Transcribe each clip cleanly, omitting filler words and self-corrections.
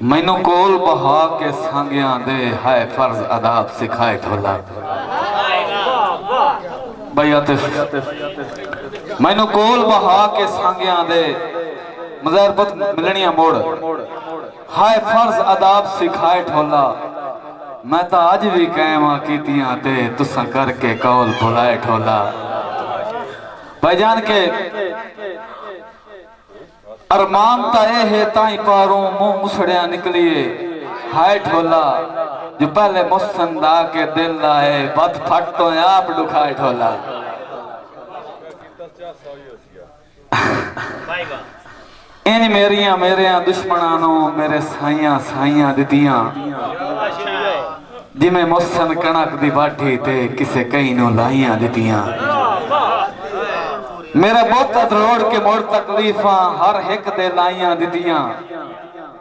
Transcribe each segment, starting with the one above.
मैनू कोल बहा के सांगियां दे है फर्ज अदाब सिखाए ढोला। भाई आतिफ मैनू कोल बहा के सांगियां दे मज़ारबत मिलनिया मोड़ हाय फर्ज अदाब सिखाए ढोला। मैं तो अज भी कैमा कीतियां ते तुसा करके कौल भुलाए ढोला। भाईजान के अरमान ता है ताई पारों मुंह मुसड़िया निकलिए हाय ढोला। जो पहले मुस्संदा के दिल लाए बद फट तो आप दुखाए ढोला। इन मेरिया मेरे दुश्मनां मेरे साइयां साइयां दितियां जिमें मुस्सन कणक दी बाठी ते किसे कई नू लाइयां दितियां। मेरे बहुत रोड़ के मोड़ तकलीफां हर एक दे लाइयां दितियां।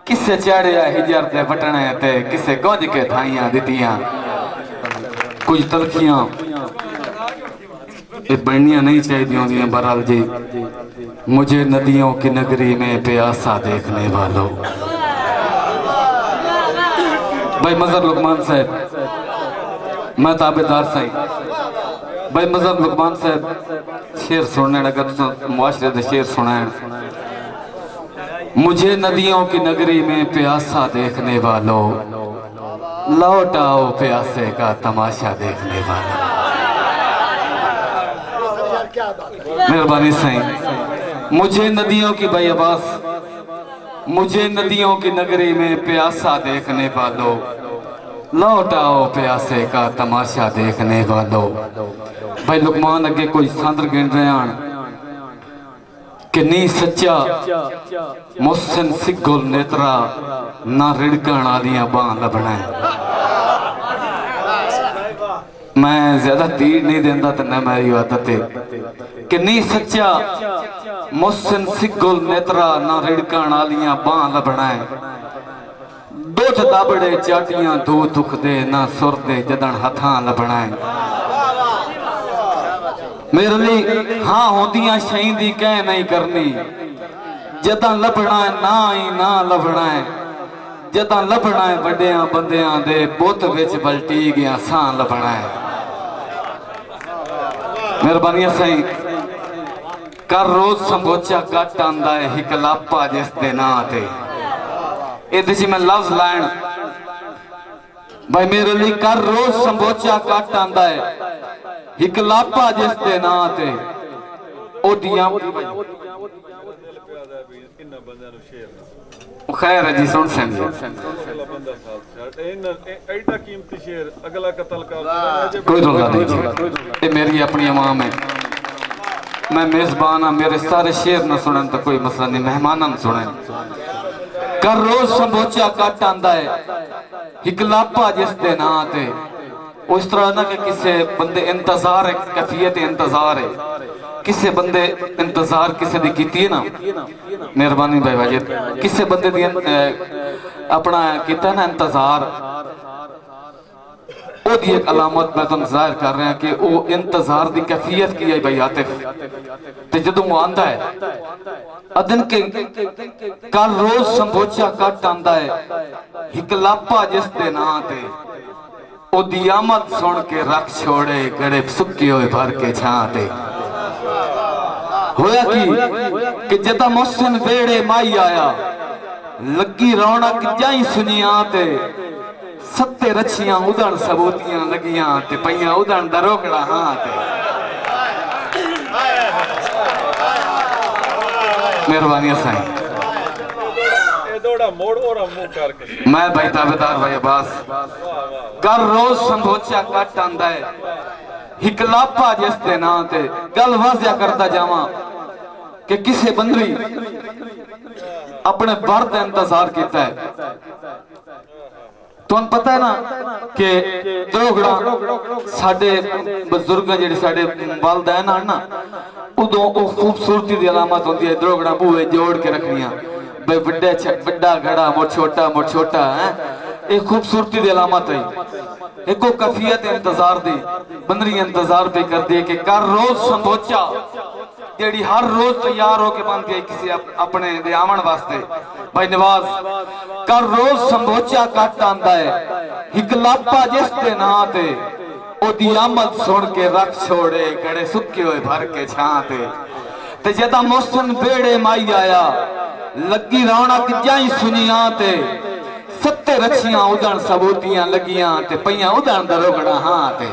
किसे चढ़िया हिजर दे बटने ते किसे गुंज के थाइयां दितियां। कुछ तलखियां ये बननिया नहीं चाहिए होंदियां। बहरहाल जी मुझे नदियों की नगरी में प्यासा देखने वालों। भाई मजहर लुकमान साहब मैं ताबेदार सही भाई मजहर लुकमान साहब शेर सुनने लगा तो मुआशरे दे शेर सुना। मुझे नदियों की नगरी में प्यासा देखने वालों लौट आओ प्यासे का तमाशा देखने वालों। मेहरबानी सही मुझे नदियों की भाई अब्बास मुझे नदियों की नगरी में प्यासा देखने वालों लौट आओ प्यासे का तमाशा देखने वालों। भाई लुकमान अगे कोई सांदर गिन रहे हैं कि नहीं सच्चा मुहसिन सिग्गुल नेत्रा ना रिड़कण आलियां बां लभना। मैं ज्यादा तीर नहीं देंदा तो न मेरी आदत है कि नहीं सच्चा मुहसिन सिग्गुल नेत्रा ना रिड़कण आलियां बां लभना। दुध दाबड़े चाटियां दो दुख दे ना सुर दे जदन हथां लभना। मेरे लिए हाँ होंदियां शहीं दी कह नहीं करनी जदां लभना ना ही ना लभना। जदां लभना वड्डियां बंदियां दे बुत विच बलटी गया सां लभना। मेहरबानी सही कर रोज संबोचा कट आंदा है हिकलापा जिस दे नां ते। इहदे च मैं लफ्ज लाइन भाई मेरे लिए कर रोज संबोचा कट आंदा है हिकलापा जिस दे नां ते। ओडियां खैर है जी सुन सन कोई रोला नहीं जी ये मेरी अपनी अवाम है। मैं मेजबान हाँ मेरे सारे शेर न सुनन तो कोई मसला नहीं मेहमान न सुने। कर रोज संबोचा कट आंदा है हिकलापा जिस दे नां ते। उस तरह ना कि किसी बंदे इंतजार है कैफियत इंतजार है किसी बंदे इंतजार किसी दी कीती है ना। मेहरबानी भाई वाजिद किसी बंदे दी अपना कीता ना इंतजार ओदी एक अलामत मैं तुम जाहिर कर रहा कि वो इंतजार दी कैफियत की है भाई आतिफ। ते जदों वो आंदा है अदन के कल रोज संबोचा कट आंदा है हिकलापा जिस दे नां ते। ओदी आमद सुन के रख छोड़े गड़े सुक्के हुए भर के छां ते। होया कि जदा मुहसिन वेड़े माई आया लगी रौनक जाई सुनिया ते। सत्ते रछियां उदण सबूतियां लगियां ते पईयां उदण दरोगड़ा हां ते। मेहरबानी साईं मैं भाई ताबेदार भाई अब्बास कर रोज संबोचा कट आंदा है हिकलापा जिस दे नां ते। गल वाजिया करता जावां कि किसी बंदरी अपने बर दा इंतजार कीता है। तुहानू पता है ना कि दरोगड़ा साडे बजुर्ग जेहड़े साडे वालिदैन हन ना उदों ओ खूबसूरती दी अलामत होंदी है। दरोगड़ा बूहे जोड़ के रखनियां भाई बड़ा घड़ा मुड़ छोटा है ये खूबसूरती दी अलामत है। एको कैफियत इंतजार दी बंदरी इंतजार पे कर दी कि कर रोज संबोचा جیڑی ہر روز تیار ہو کے بنتی ہے کسی اپنے دے آمن واسطے بھائی نواز کر روز سمبوچا کٹ آندا ہے ہک لاپا جس دے نا تے او دی آمد سن کے رکھ چھوڑے گڑے سکے ہوئے بھر کے چھانتے تے جدا محسن بیڑے مائی آیا لگی رونق جائیں سنیاں تے ستے رچیاں ادھن ثبوتیاں لگیاں تے پیاں ادھن دروگڑا ہاں تے